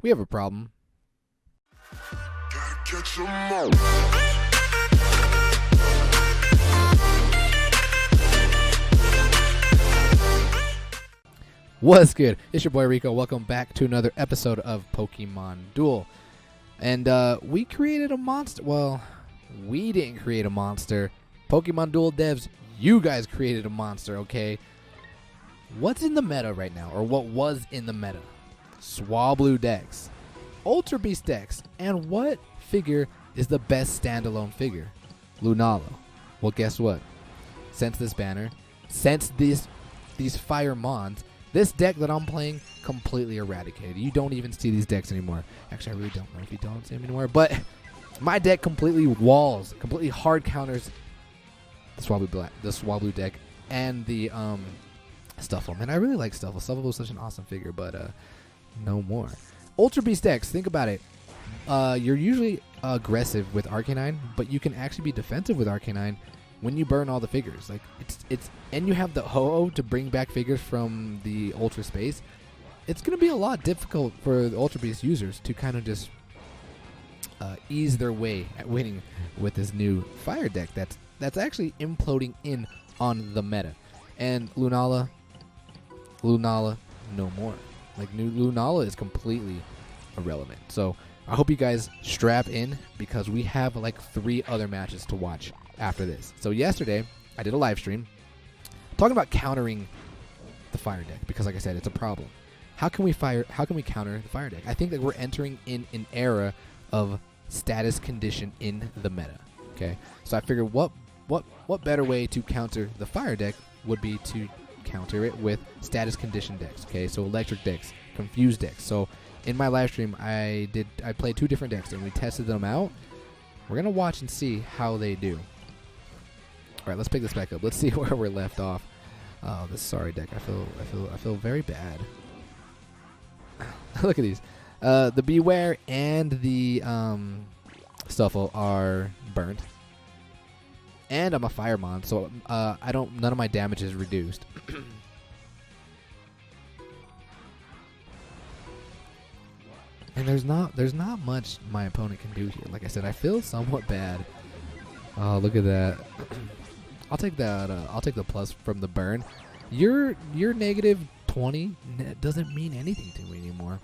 We have a problem. What's good? It's your boy Rico. Welcome back to another episode of Pokemon Duel. And we created a monster. Well, we didn't create a monster. Pokemon Duel devs, you guys created a monster, okay? What's in the meta right now, or what was in the meta? Swablu decks, Ultra Beast decks, and what figure is the best standalone figure? Lunala. Well, guess what? Since this banner, since these Fire Mons, this deck that I'm playing completely eradicated. You don't even see these decks anymore. Actually, I really don't know if you don't see them anymore, but my deck completely completely hard counters the Swablu deck and the Stuffle. Man, I really like Stuffle. Stuffle was such an awesome figure, but no more. Ultra Beast decks, think about it. You're usually aggressive with Arcanine, but you can actually be defensive with Arcanine when you burn all the figures. Like it's and you have the Ho-Oh to bring back figures from the Ultra Space. It's gonna be a lot difficult for the Ultra Beast users to kind of just ease their way at winning with this new fire deck that's actually imploding in on the meta. And Lunala, no more. Like, new Lunala is completely irrelevant. So I hope you guys strap in, because we have like 3 other matches to watch after this. So yesterday I did a live stream talking about countering the fire deck, because like I said, it's a problem. How can we counter the fire deck? I think that we're entering in an era of status condition in the meta. Okay, so I figured what better way to counter the fire deck would be to counter it with status condition decks. Okay, so electric decks, confused decks. So in my live stream, I played 2 different decks and we tested them out. We're gonna watch and see how they do. All right, let's pick this back up. Let's see where we're left off. Oh, this sorry deck. I feel very bad. Look at these. The Beware and the Stuffle are burnt. And I'm a Firemon, so none of my damage is reduced. And there's not much my opponent can do here. Like I said, I feel somewhat bad. Oh, look at that. I'll take that. I'll take the plus from the burn. Your negative 20 doesn't mean anything to me anymore.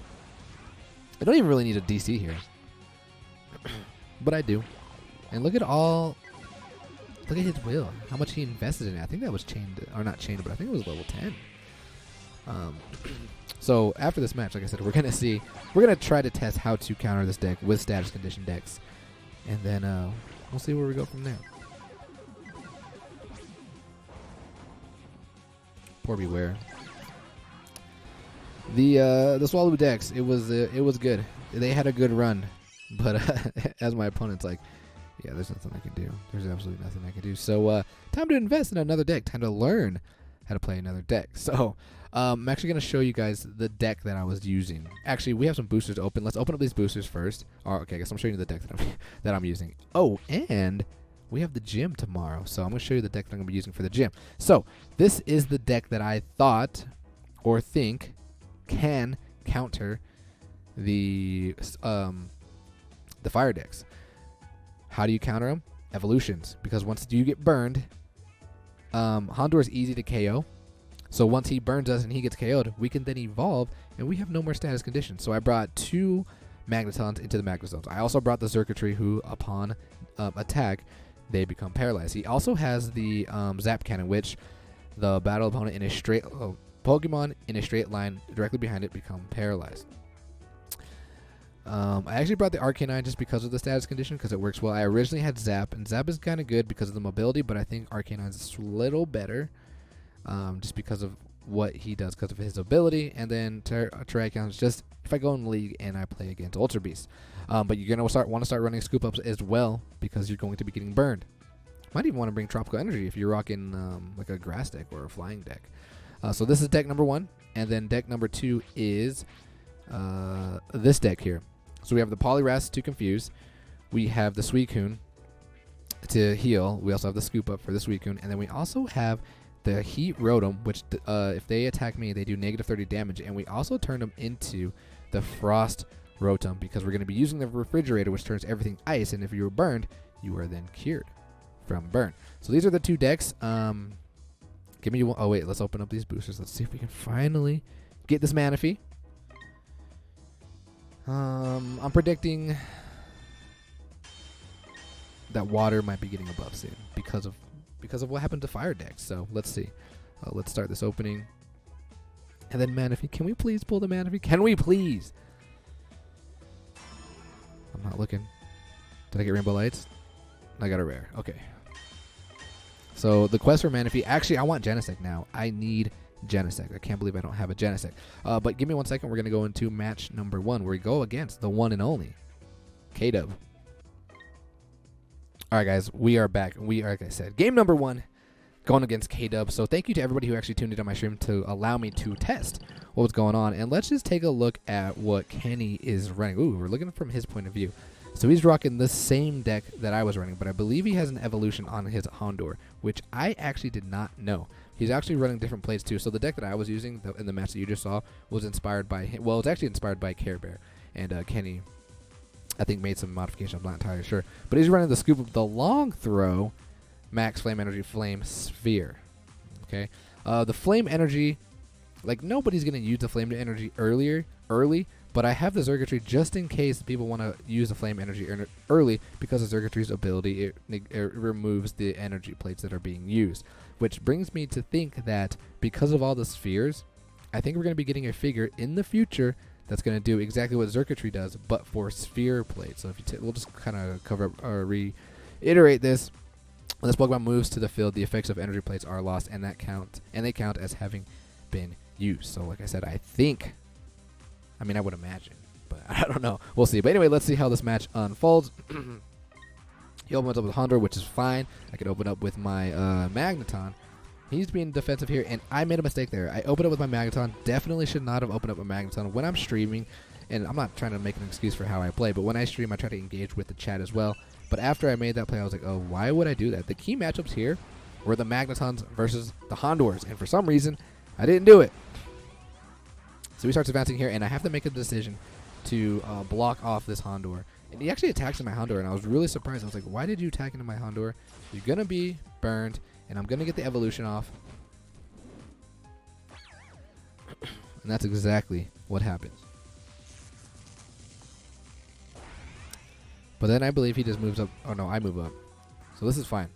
I don't even really need a DC here, but I do. And look at his will. How much he invested in it. I think that was chained, or not chained, but I think it was level 10. So after this match, like I said, we're gonna try to test how to counter this deck with status condition decks, and then we'll see where we go from there. Poor Beware. The Swallow decks, it was good. They had a good run, but as my opponent's like, yeah, there's nothing I can do. There's absolutely nothing I can do. So time to invest in another deck. Time to learn how to play another deck. So I'm actually going to show you guys the deck that I was using. Actually, we have some boosters open. Let's open up these boosters first. Okay, I guess I'm showing you the deck that I'm using. Oh, and we have the gym tomorrow. So I'm going to show you the deck that I'm going to be using for the gym. So this is the deck that I thought or think can counter the fire decks. How do you counter them? Evolutions. Because once you get burned, Houndour is easy to KO. So once he burns us and he gets KO'd, we can then evolve, and we have no more status conditions. So I brought 2 Magnetons into the Magnezones. I also brought the Circuitry, who upon attack, they become paralyzed. He also has the Zap Cannon, which the battle opponent in a straight Pokemon in a straight line directly behind it become paralyzed. I actually brought the Arcanine just because of the status condition, because it works well. I originally had Zap, and Zap is kind of good because of the mobility, but I think Arcanine is a little better just because of what he does, because of his ability. And then Terrakion is just, if I go in the league and I play against Ultra Beast. But you're going to want to start running Scoop Ups as well, because you're going to be getting burned. Might even want to bring Tropical Energy if you're rocking like a Grass deck or a Flying deck. So this is deck number 1, and then deck number 2 is this deck here. So we have the Poliwrath to confuse. We have the Suicune to heal. We also have the Scoop Up for the Suicune. And then we also have the Heat Rotom, which if they attack me, they do negative 30 damage. And we also turn them into the Frost Rotom because we're going to be using the refrigerator, which turns everything ice. And if you were burned, you are then cured from burn. So these are the 2 decks. Give me one. Oh, wait. Let's open up these boosters. Let's see if we can finally get this Manaphy. I'm predicting that water might be getting a buff soon because of what happened to fire decks. So let's see. Let's start this opening. And then Manaphy. Can we please pull the Manaphy? Can we please? I'm not looking. Did I get Rainbow Lights? I got a rare. Okay. So the quest for Manaphy. Actually, I want Genesect now. I need Genesect. I can't believe I don't have a Genesect. But give me 1 second. We're going to go into match number 1 where we go against the one and only K-Dub. All right, guys. We are back. We are, like I said, game number 1 going against K-Dub. So thank you to everybody who actually tuned into my stream to allow me to test what was going on. And let's just take a look at what Kenny is running. Ooh, we're looking from his point of view. So he's rocking the same deck that I was running, but I believe he has an evolution on his Houndour, which I actually did not know. He's actually running different plays too. So the deck that I was using in the match that you just saw was inspired by him. Well, it's actually inspired by Care Bear. And Kenny, I think, made some modifications. I'm not entirely sure. But he's running the Scoop of the Long Throw Max Flame Energy Flame Sphere. Okay. The Flame Energy, like, nobody's going to use the Flame Energy early. But I have the Zergatry just in case people want to use the Flame Energy early because of Zergatry's ability. It removes the energy plates that are being used. Which brings me to think that because of all the spheres, I think we're going to be getting a figure in the future that's going to do exactly what Zergatry does, but for sphere plates. So if you we'll just kind of cover up or reiterate this. When this Pokemon moves to the field, the effects of energy plates are lost, and they count as having been used. So like I said, I mean, I would imagine, but I don't know. We'll see. But anyway, let's see how this match unfolds. He opens up with Houndour, which is fine. I can open up with my Magneton. He's being defensive here, and I made a mistake there. I opened up with my Magneton. Definitely should not have opened up with Magneton. When I'm streaming, and I'm not trying to make an excuse for how I play, but when I stream, I try to engage with the chat as well. But after I made that play, I was like, oh, why would I do that? The key matchups here were the Magnetons versus the Houndours, and for some reason, I didn't do it. So he starts advancing here, and I have to make a decision to block off this Houndour. And he actually attacks in my Houndour, and I was really surprised. I was like, why did you attack into my Houndour? You're going to be burned, and I'm going to get the evolution off. And that's exactly what happens. But then I believe he just moves up. Oh, no, I move up. So this is fine.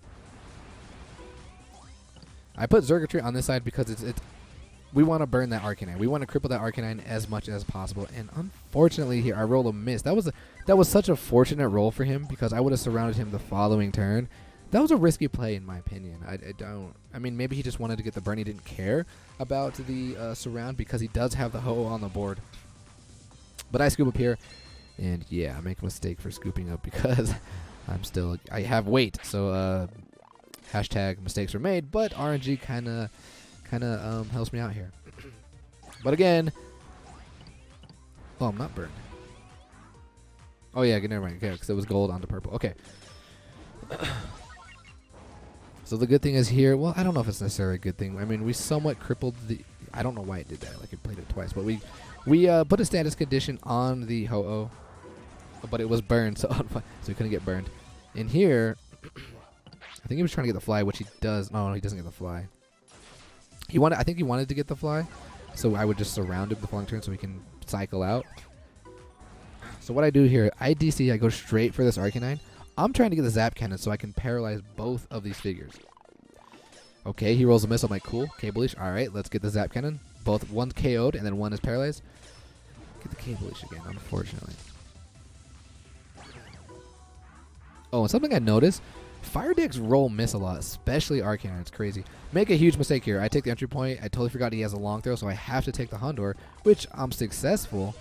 I put Zergatry on this side because it's we want to burn that Arcanine. We want to cripple that Arcanine as much as possible. And unfortunately here, I rolled a miss. That was such a fortunate roll for him because I would have surrounded him the following turn. That was a risky play in my opinion. I mean, maybe he just wanted to get the burn. He didn't care about the surround because he does have the Ho on the board. But I scoop up here. And yeah, I make a mistake for scooping up because I have weight. So hashtag mistakes were made. But RNG kind of helps me out here. But again, oh, I'm not burned. Oh yeah, never mind. Okay, because it was gold onto purple. Okay. So the good thing is here, well, I don't know if it's necessarily a good thing. I mean, we somewhat crippled the. I don't know why it did that. Like it played it twice, but we put a status condition on the Ho-Oh, but it was burned, so we couldn't get burned. In here, I think he was trying to get the fly, which he does. No, he doesn't get the fly. I think he wanted to get the fly, so I would just surround him the following turn so he can cycle out. So what I do here, I DC, I go straight for this Arcanine. I'm trying to get the Zap Cannon so I can paralyze both of these figures. Okay, he rolls a miss. I'm like, cool, Cable Leash. All right, let's get the Zap Cannon. One's KO'd and then one is paralyzed. Get the Cable Leash again, unfortunately. Oh, and something I noticed, fire decks roll miss a lot, especially Arcanine. It's crazy. Make a huge mistake here. I take the entry point. I totally forgot he has a long throw, so I have to take the Houndour, which I'm successful,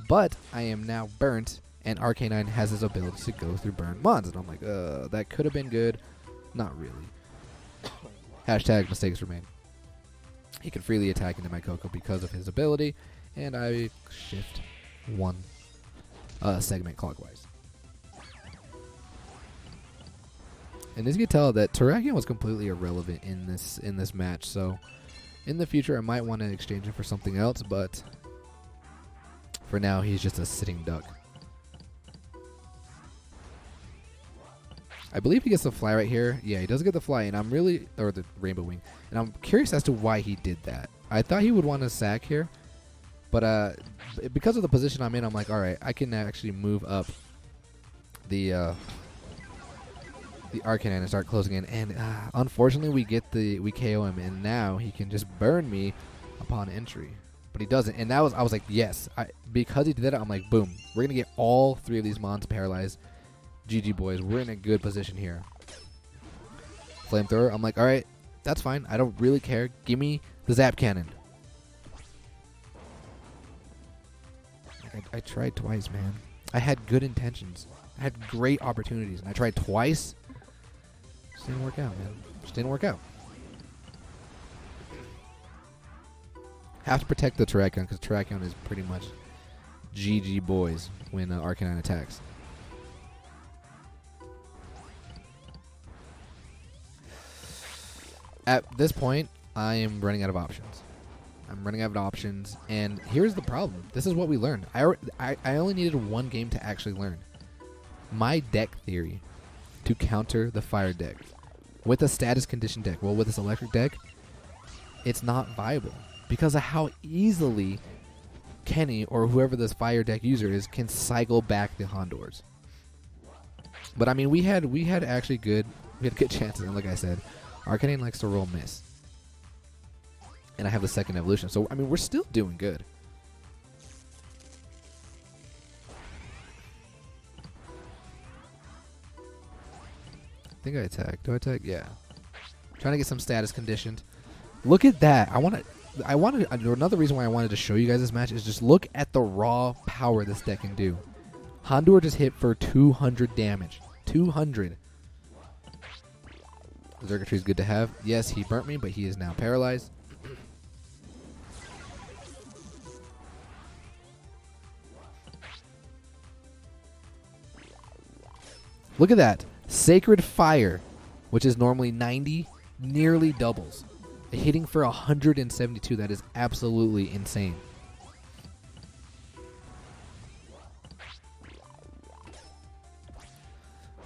but I am now burnt, and Arcanine has his ability to go through burnt mons. And I'm like, that could have been good. Not really. Hashtag mistakes were made. He can freely attack into my Coco because of his ability, and I shift one segment clockwise. And as you can tell, that Terrakion was completely irrelevant in this match. So in the future, I might want to exchange him for something else, but for now, he's just a sitting duck. I believe he gets the fly right here. Yeah, he does get the fly, and I'm really, or the rainbow wing, and I'm curious as to why he did that. I thought he would want to sack here, but because of the position I'm in, I'm like, all right, I can actually move up the Arcanine and start closing in. And unfortunately, we KO him, and now he can just burn me upon entry. But he doesn't, and I was like, yes, because he did that, I'm like, boom, we're gonna get all 3 of these mons paralyzed. GG boys, we're in a good position here. Flamethrower, I'm like, all right, that's fine. I don't really care. Give me the Zap Cannon. I tried twice, man. I had good intentions. I had great opportunities, and I tried twice. Just didn't work out, man. Just didn't work out. Have to protect the Terrakion, because Terrakion is pretty much GG boys when Arcanine attacks. At this point, I am running out of options. I'm running out of options, and here's the problem. This is what we learned. I only needed 1 game to actually learn. My deck theory to counter the fire deck with a status condition deck, well, with this electric deck, it's not viable because of how easily Kenny or whoever this fire deck user is can cycle back the Hondors. But I mean, we had actually good chances, and like I said, Arcanine likes to roll miss. And I have the second evolution. So, I mean, we're still doing good. I think I attack. Do I attack? Yeah. Trying to get some status conditioned. Look at that. Another reason why I wanted to show you guys this match is just look at the raw power this deck can do. Hondor just hit for 200 damage. 200. Circuitry is good to have. Yes, he burnt me, but he is now paralyzed. Look at that. Sacred Fire, which is normally 90, nearly doubles. Hitting for 172. That is absolutely insane.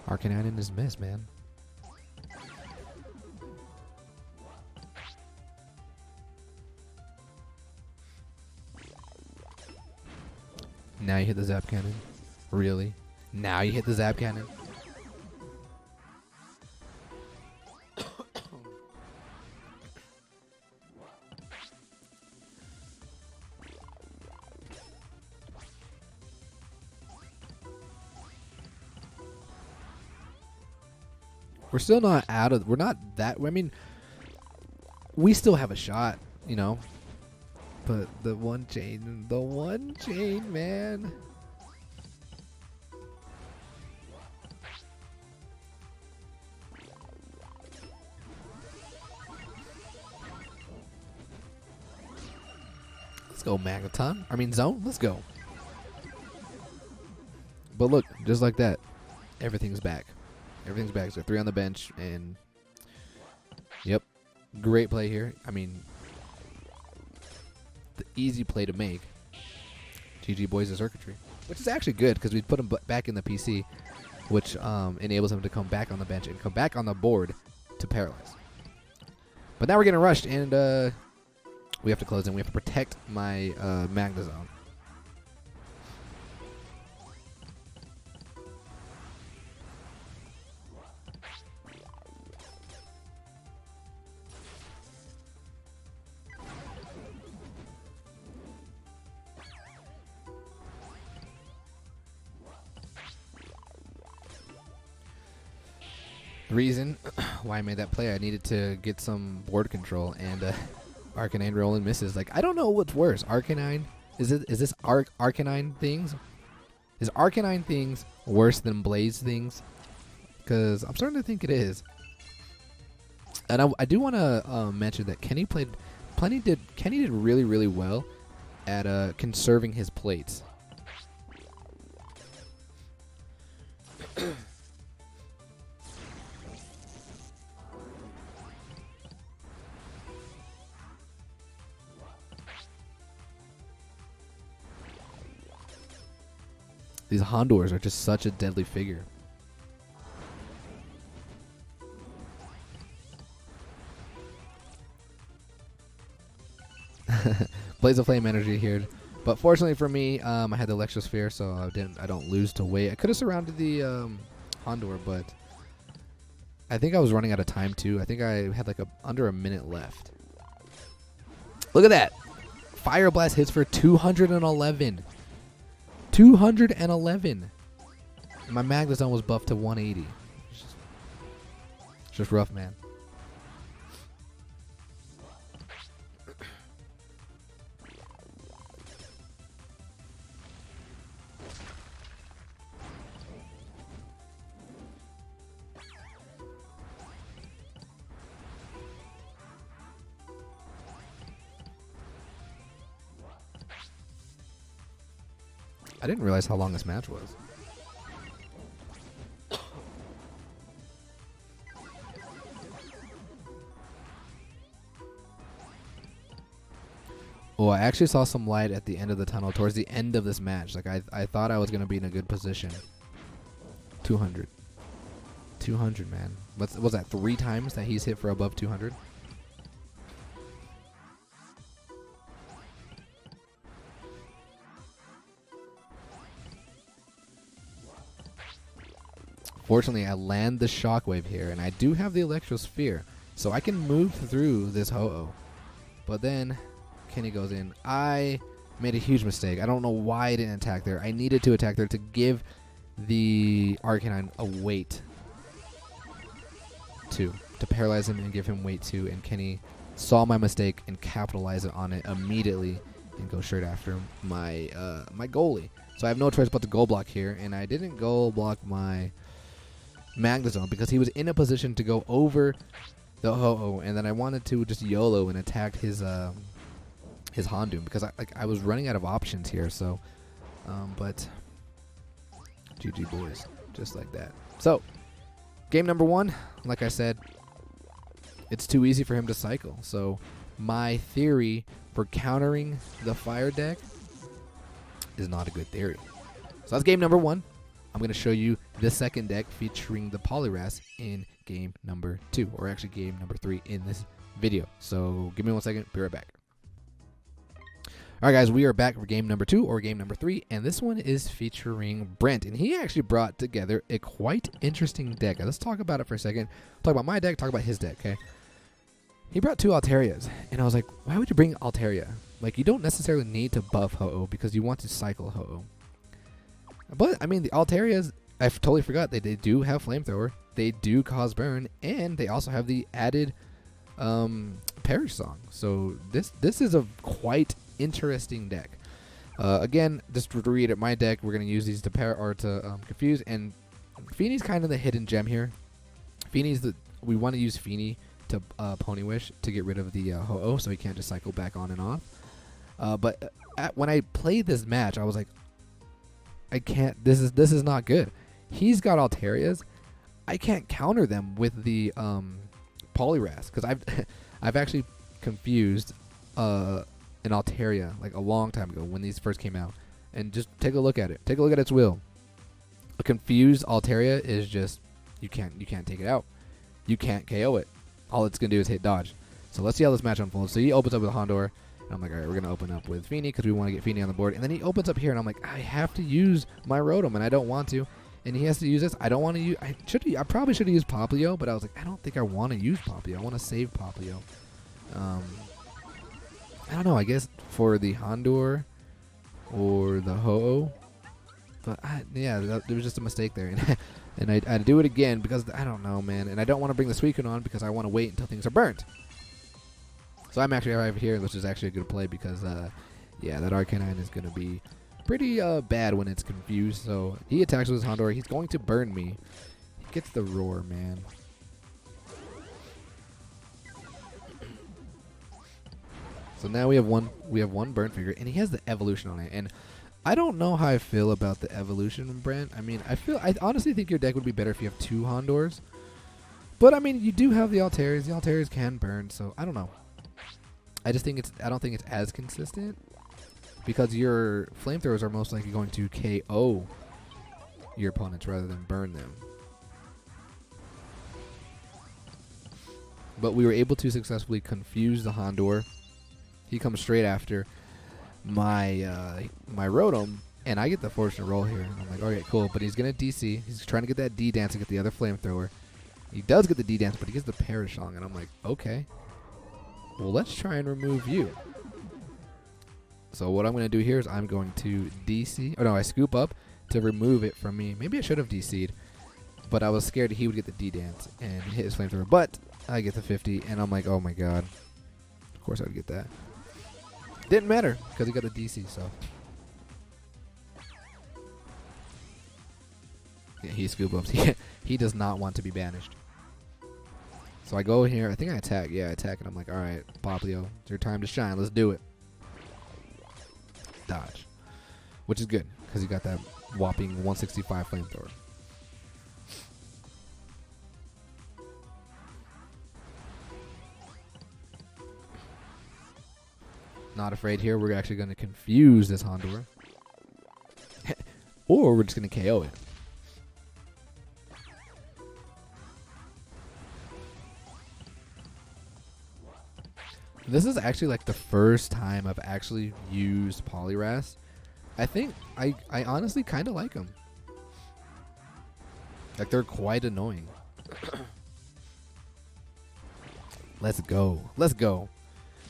Arcanine is miss, man. Now you hit the Zap Cannon. Really? Now you hit the Zap Cannon? We're still not out of... We're not that... I mean, we still have a shot, you know. But the one chain, man. Let's go, Magneton. I mean, Zone. Let's go. But look, just like that, everything's back. Everything's back. So 3 on the bench, and yep, great play here. I mean, the easy play to make. GG boys of circuitry, which is actually good because we put him back in the PC, which enables him to come back on the bench and come back on the board to paralyze. But now we're getting rushed, and we have to close in. We have to protect my Magnezone. Reason why I made that play, I needed to get some board control, and Arcanine rolling misses. Like, I don't know what's worse. Arcanine, is this Arcanine things? Is Arcanine things worse than Blaze things? Because I'm starting to think it is. And I do want to mention that Kenny did really, really well at conserving his plates. These Hondors are just such a deadly figure. Blaze of Flame energy here. But fortunately for me, I had the Electrosphere, so I don't lose to weight. I could have surrounded the Hondor, but I think I was running out of time too. I think I had like under a minute left. Look at that! Fire Blast hits for 211. 211. And my Magnezone was buffed to 180. It's just rough, man. I didn't realize how long this match was. Oh, I actually saw some light at the end of the tunnel towards the end of this match. Like I thought I was going to be in a good position. 200. 200, man. Was that 3 times that he's hit for above 200? Fortunately, I land the Shockwave here, and I do have the Electrosphere, so I can move through this Ho-Oh. But then, Kenny goes in. I made a huge mistake. I don't know why I didn't attack there. I needed to attack there to give the Arcanine a weight 2, to paralyze him and give him weight 2, and Kenny saw my mistake and capitalized on it immediately and go straight after my my goalie. So I have no choice but to goal block here, and I didn't goal block my Magnezone because he was in a position to go over the Ho-Oh, and then I wanted to just YOLO and attack his Houndoom because I was running out of options here. So, but GG boys, just like that. So, game number 1, like I said, it's too easy for him to cycle. So, my theory for countering the fire deck is not a good theory. So that's game number 1. I'm going to show you the second deck featuring the Poliwrath in game number 2, or actually game number 3 in this video. So give me 1 second, be right back. Alright guys, we are back for game number 2, or game number 3, and this one is featuring Brent, and he actually brought together a quite interesting deck. Now, let's talk about it for a second. Talk about my deck, talk about his deck, okay? He brought 2 Alterias, and I was like, why would you bring Altaria? Like, you don't necessarily need to buff Ho-Oh because you want to cycle Ho-Oh. But, I mean, the Altarias, I totally forgot they do have Flamethrower, they do cause burn, and they also have the added Perish Song. So this is a quite interesting deck. Again, just to read it, my deck, we're going to use these to pair or to confuse, and Feeney's kind of the hidden gem here. We want to use Feeney to Pony Wish to get rid of the Ho-Oh, so he can't just cycle back on and off. But when I played this match, I was like, I can't. This is not good. He's got Altarias. I can't counter them with the Poliwrath because I've actually confused an Altaria like a long time ago when these first came out. And just take a look at it. Take a look at its will. A confused Altaria is just you can't take it out. You can't KO it. All it's gonna do is hit dodge. So let's see how this match unfolds. So he opens up with Hondor. And I'm like, all right, we're going to open up with Feeney because we want to get Feeney on the board. And then he opens up here, and I'm like, I have to use my Rotom, and I don't want to. And he has to use this. I don't want to use... I probably should have used Popplio, but I was like, I don't think I want to use Popplio. I want to save Popplio. I don't know. I guess for the Hondor or the Ho-Oh. But, yeah, there was just a mistake there. And I do it again because, I don't know, man. And I don't want to bring the Suicune on because I want to wait until things are burnt. So I'm actually right here, which is actually a good play because, yeah, that Arcanine is going to be pretty bad when it's confused. So he attacks with his Hondor. He's going to burn me. He gets the Roar, man. So now we have one burn figure, and he has the evolution on it. And I don't know how I feel about the evolution, Brent. I mean, I honestly think your deck would be better if you have 2 Hondors. But I mean, you do have the Altarias. The Altarias can burn, so I don't know. I don't think it's as consistent because your Flamethrowers are most likely going to KO your opponents rather than burn them. But we were able to successfully confuse the Houndour. He comes straight after my my Rotom, and I get the fortunate roll here. And I'm like, okay, cool. But he's gonna DC. He's trying to get that D dance to get the other flamethrower. He does get the D dance, but he gets the Perish Song, and I'm like, okay. Well, let's try and remove you. So what I'm gonna do here is I'm going to DC. Oh no, I scoop up to remove it from me. Maybe I should have DC'd, but I was scared he would get the D dance and hit his flamethrower. But I get the 50, and I'm like, oh my god. Of course I would get that. Didn't matter because he got the DC. So yeah, he scoop ups. He does not want to be banished. So I go in here. I think I attack. Yeah, I attack, and I'm like, all right, Poplio, it's your time to shine. Let's do it. Dodge, which is good because he got that whopping 165 flamethrower. Not afraid here. We're actually going to confuse this Houndour. Or we're just going to KO it. This is actually like the first time I've actually used Poliwrath. I think I honestly kind of like them. Like, they're quite annoying. Let's go. Let's go.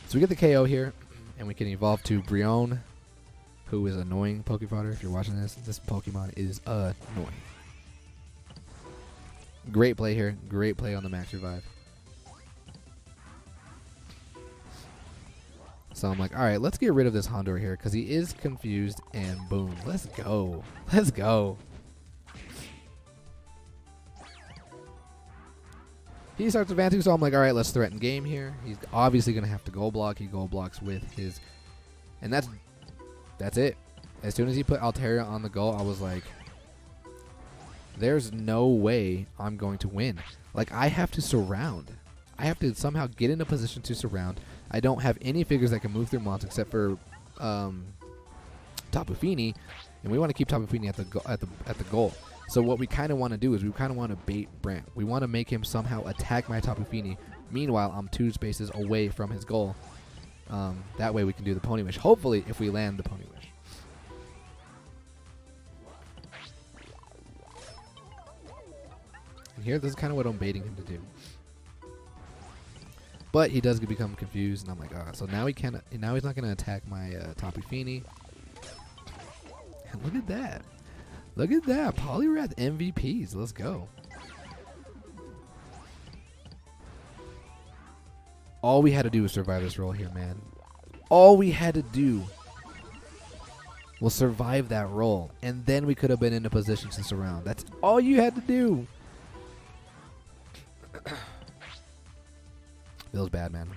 So we get the KO here, and we can evolve to Brion, who is annoying Pokefodder. If you're watching this Pokemon is annoying. Great play here. Great play on the max revive. So I'm like, all right, let's get rid of this Houndour here because he is confused, and boom. Let's go. Let's go. He starts advancing, so I'm like, all right, let's threaten game here. He's obviously going to have to gold block. He gold blocks with his... And that's it. As soon as he put Altaria on the goal, I was like, there's no way I'm going to win. Like, I have to surround. I have to somehow get in a position to surround. I don't have any figures that can move through mons except for Tapu Fini, and we want to keep Tapu Fini at the goal. So what we kind of want to do is we kind of want to bait Brant. We want to make him somehow attack my Tapu Fini. Meanwhile, I'm 2 spaces away from his goal. That way we can do the Pony Wish. Hopefully, if we land the Pony Wish. And here, this is kind of what I'm baiting him to do. But he does become confused, and I'm like, ah. So now he can't. Now he's not going to attack my Tapu Fini. And look at that. Look at that. Poliwrath MVPs. Let's go. All we had to do was survive this roll here, man. All we had to do was survive that roll, and then we could have been in a position to surround. That's all you had to do. Feels bad, man.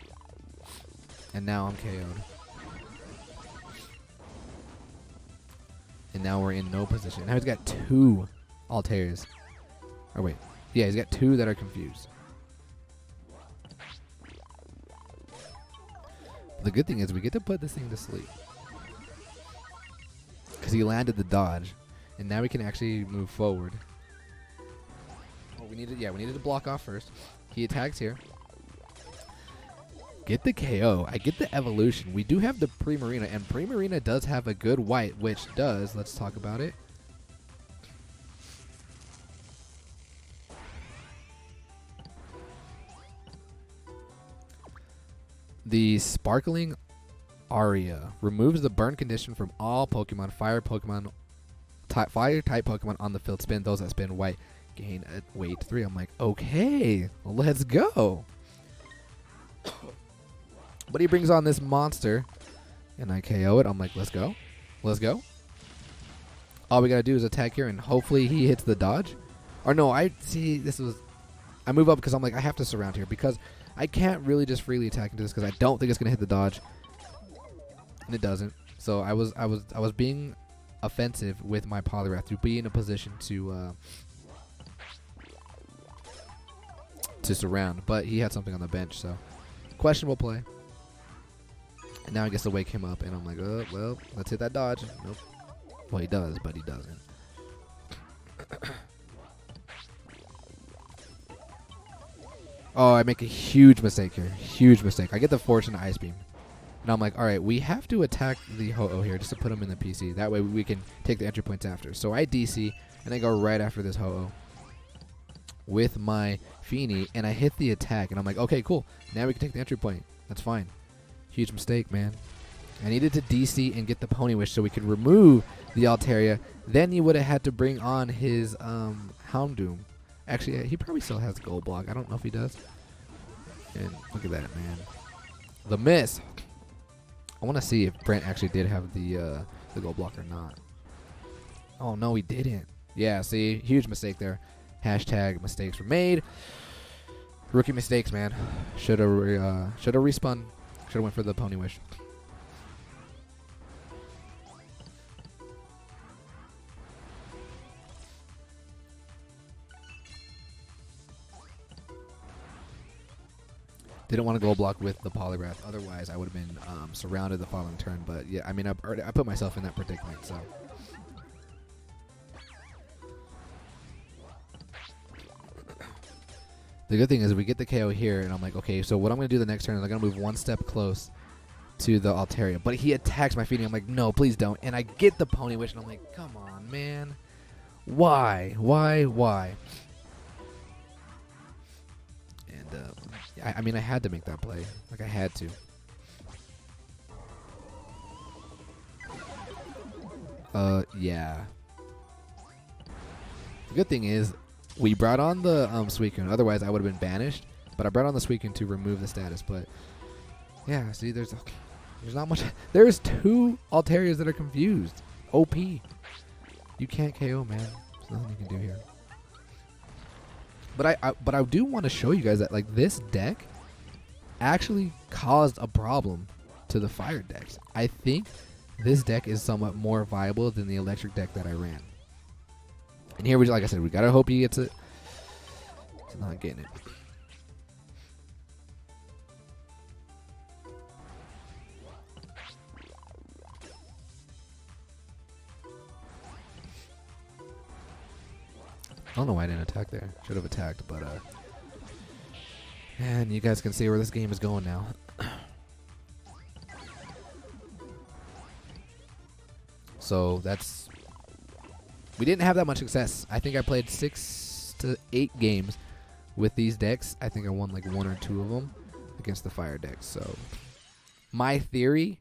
And now I'm KO'd. And now we're in no position. Now he's got 2 Altairs. Oh, wait. Yeah, he's got 2 that are confused. The good thing is we get to put this thing to sleep. Because he landed the dodge. And now we can actually move forward. Oh, we needed to block off first. He attacks here. Get the KO. I get the evolution. We do have the Primarina, and Primarina does have a good white, which does, let's talk about it. The Sparkling Aria removes the burn condition from all Pokemon, fire type Pokemon on the field spin. Those that spin white gain a weight 3. I'm like, okay, let's go. But he brings on this monster, and I KO it. I'm like, let's go. Let's go. All we got to do is attack here, and hopefully he hits the dodge. Or no, I move up because I'm like, I have to surround here because I can't really just freely attack into this because I don't think it's going to hit the dodge. And it doesn't. So I was being offensive with my Poliwrath to be in a position to surround. But he had something on the bench, so questionable play. And now I guess to wake him up, and I'm like, oh, well, let's hit that dodge. Nope. Well, he does, but he doesn't. Oh, I make a huge mistake here. Huge mistake. I get the Fortune Ice Beam. And I'm like, all right, we have to attack the Ho-Oh here just to put him in the PC. That way we can take the entry points after. So I DC, and I go right after this Ho-Oh with my Feeny, and I hit the attack. And I'm like, okay, cool. Now we can take the entry point. That's fine. Huge mistake, man. I needed to DC and get the Pony Wish so we could remove the Altaria. Then you would have had to bring on his Houndoom. Actually, he probably still has Gold Block. I don't know if he does. And look at that, man. The miss. I want to see if Brent actually did have the Gold Block or not. Oh, no, he didn't. Yeah, see? Huge mistake there. Hashtag mistakes were made. Rookie mistakes, man. Should have respun. Should have went for the Pony Wish. Didn't want to Gold Block with the Poliwrath. Otherwise, I would have been surrounded the following turn. But yeah, I mean, I put myself in that predicament. So the good thing is we get the KO here, and I'm like, okay, so what I'm going to do the next turn is I'm going to move one step close to the Altaria. But he attacks my Feeny. I'm like, no, please don't. And I get the Pony Wish, and I'm like, come on, man. Why? I mean, I had to make that play. Like, I had to. Yeah. The good thing is, we brought on the Suicune. Otherwise, I would have been banished. But I brought on the Suicune to remove the status. But, yeah, see, there's not much. There's 2 Altarias that are confused. OP. You can't KO, man. There's nothing you can do here. But I do want to show you guys that like this deck actually caused a problem to the fire decks. I think this deck is somewhat more viable than the electric deck that I ran. And here, like I said, we gotta hope he gets it. He's not getting it. I don't know why I didn't attack there. Should have attacked, but and you guys can see where this game is going now. So that's, we didn't have that much success. I think I played 6 to 8 games with these decks. I think I won like 1 or 2 of them against the fire decks. So my theory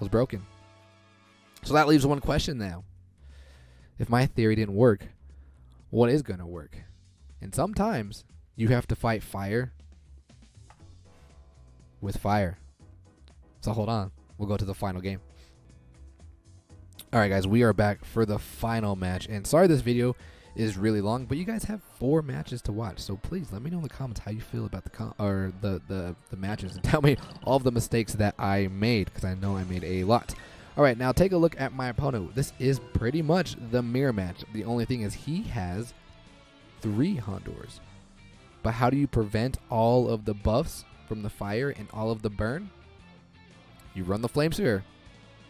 was broken. So that leaves one question now. If my theory didn't work, what is going to work? And sometimes you have to fight fire with fire. So hold on. We'll go to the final game. Alright guys, we are back for the final match. And sorry this video is really long, but you guys have 4 matches to watch. So please let me know in the comments how you feel about the matches. And tell me all of the mistakes that I made, because I know I made a lot. Alright, now take a look at my opponent. This is pretty much the mirror match. The only thing is he has 3 Hondors. But how do you prevent all of the buffs from the fire and all of the burn? You run the Flame Sphere.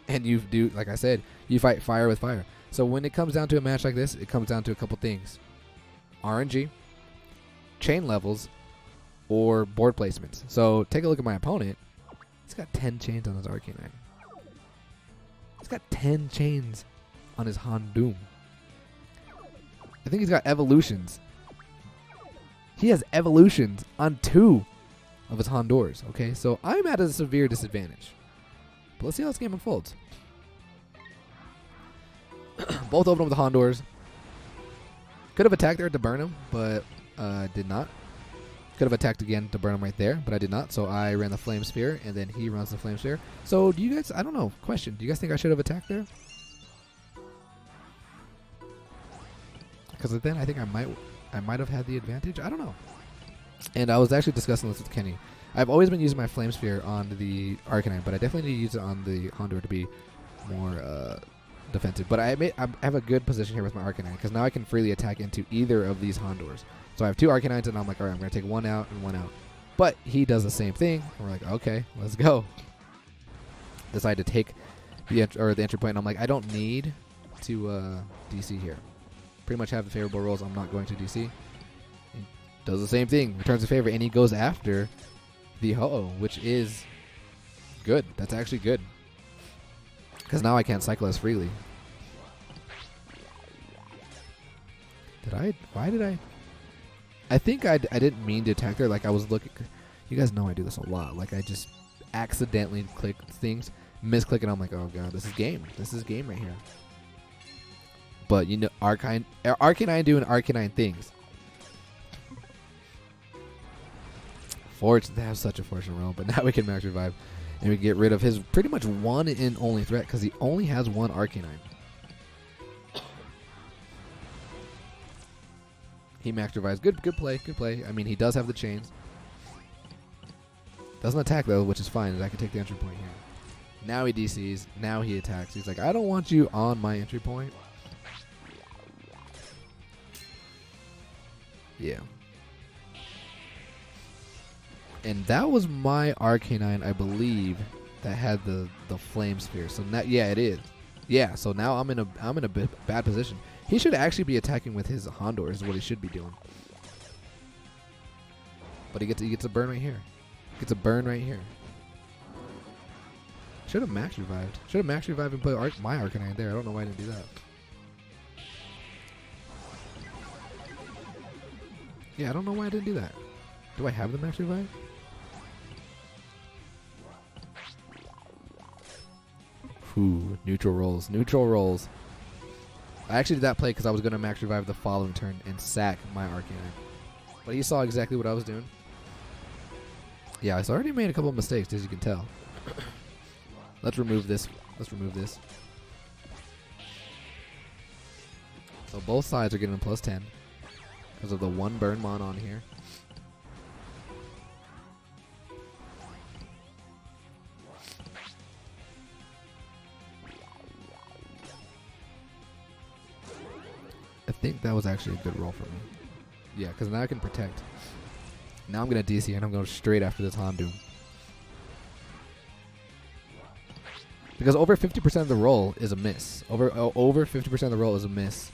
And you do, like I said, you fight fire with fire. So when it comes down to a match like this, it comes down to a couple things. RNG, chain levels, or board placements. So take a look at my opponent. He's got 10 chains on his Arcanine. He's got 10 chains on his Houndoom. I think he's got evolutions. He has evolutions on 2 of his Hondors. Okay, so I'm at a severe disadvantage. But let's see how this game unfolds. Both open with the Hondors. Could have attacked there to burn him, but did not. Could have attacked again to burn him right there, but I did not. So I ran the Flame Sphere, and then he runs the Flame Sphere. So do you guys, I don't know, question. Do you guys think I should have attacked there? Because then I think I might have had the advantage. I don't know. And I was actually discussing this with Kenny. I've always been using my Flame Sphere on the Arcanine, but I definitely need to use it on the Hondor to be more defensive. But I have a good position here with my Arcanine, because now I can freely attack into either of these Hondors. So I have 2 Arcanines, and I'm like, all right, I'm going to take 1 out and 1 out. But he does the same thing. And we're like, okay, let's go. Decide to take the entry point, and I'm like, I don't need to DC here. Pretty much have the favorable rolls. I'm not going to DC. He does the same thing, returns a favor, and he goes after the Ho-Oh, which is good. That's actually good. Because now I can't cycle as freely. Why did I? I think I didn't mean to attack there. Like I was looking. You guys know I do this a lot. Like I just accidentally click things, misclick, and I'm like, oh god, this is game. This is game right here. But you know, Arcanine doing Arcanine things. Fortunate, they have such a fortunate roll. But now we can max revive, and we get rid of his pretty much one and only threat because he only has one Arcanine. He max revives. Good play. Good play. I mean, he does have the chains. Doesn't attack though, which is fine. I can take the entry point here. Now he DCs. Now he attacks. He's like, I don't want you on my entry point. Yeah. And that was my Arcanine, I believe, that had the flame sphere. So now, yeah, it is. Yeah. So now I'm in a bad position. He should actually be attacking with his Hondor. Is what he should be doing. But he gets a burn right here. Gets a burn right here. Should have max revived. Should have max revived and put my Arcanine there. I don't know why I didn't do that. Yeah, I don't know why I didn't do that. Do I have the max revive? Ooh, neutral rolls. Neutral rolls. I actually did that play because I was going to max revive the following turn and sack my Arcanine. But he saw exactly what I was doing. Yeah, I already made a couple of mistakes, as you can tell. Let's remove this. Let's remove this. So both sides are getting a plus 10 because of the one burn mon on here. I think that was actually a good roll for me. Yeah, because now I can protect. Now I'm going to DC and I'm going straight after this Houndoom. Because over 50% of the roll is a miss. Over 50% of the roll is a miss.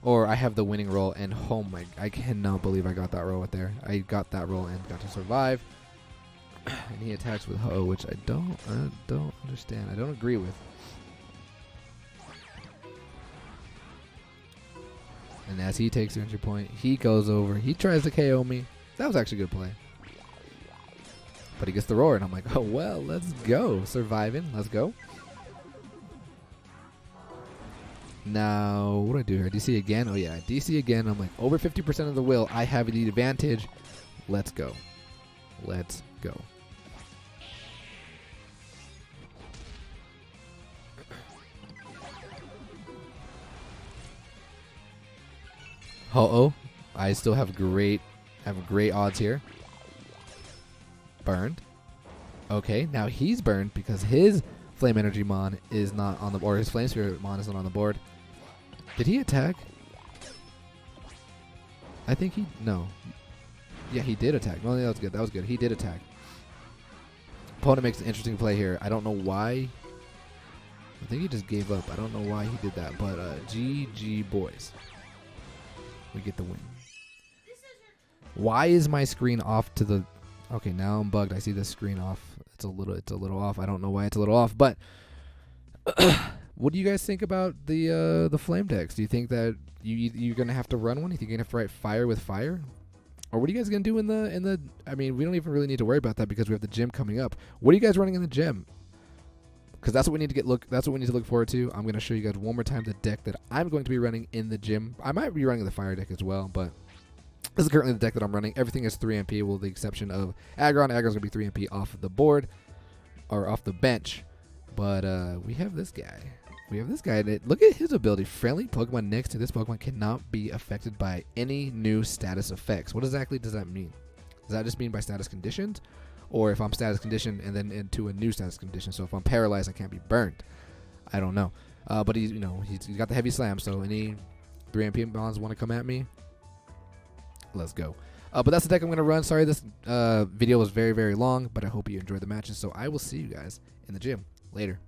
Or I have the winning roll and oh my, I cannot believe I got that roll right there. I got that roll and got to survive. And he attacks with Ho, which I don't understand. I don't agree with. And as he takes the entry point, he goes over. He tries to KO me. That was actually a good play. But he gets the roar, and I'm like, oh, well, let's go. Surviving. Let's go. Now, what do I do here? DC again? Oh, yeah. DC again. I'm like, over 50% of the will. I have the advantage. Let's go. Let's go. Ho-Oh. I still have great odds here. Burned. Okay, now he's burned because his Flame Energy Mon is not on the board. His Flame Spirit Mon isn't on the board. Did he attack? I think he... No. Yeah, he did attack. No, that was good. That was good. He did attack. Opponent makes an interesting play here. I don't know why. I think he just gave up. I don't know why he did that. But GG boys. We get the win. Why is my screen off to the... Okay, now I'm bugged. I see this screen off. It's a little off. I don't know why it's a little off, but what do you guys think about the flame decks? Do you think that you're gonna have to run one? Do you think you're gonna have to write fire with fire? Or what are you guys gonna do in the I mean, we don't even really need to worry about that because we have the gym coming up. What are you guys running in the gym? Because that's what we need to that's what we need to look forward to. I'm gonna show you guys one more time the deck that I'm going to be running in the gym. I might be running the fire deck as well, but this is currently the deck that I'm running. Everything is 3 MP with the exception of Aggron. Aggron's going to be 3 MP off the board, or off the bench. But we have this guy. We have this guy. Look at his ability. Friendly Pokemon next to this Pokemon cannot be affected by any new status effects. What exactly does that mean? Does that just mean by status conditions? Or if I'm status conditioned and then into a new status condition? So if I'm paralyzed, I can't be burned. I don't know. But he's got the heavy slam, so any 3 MP bonds want to come at me, let's go. But that's the deck I'm going to run. Sorry this video was very, very long, but I hope you enjoyed the matches. So I will see you guys in the gym. Later.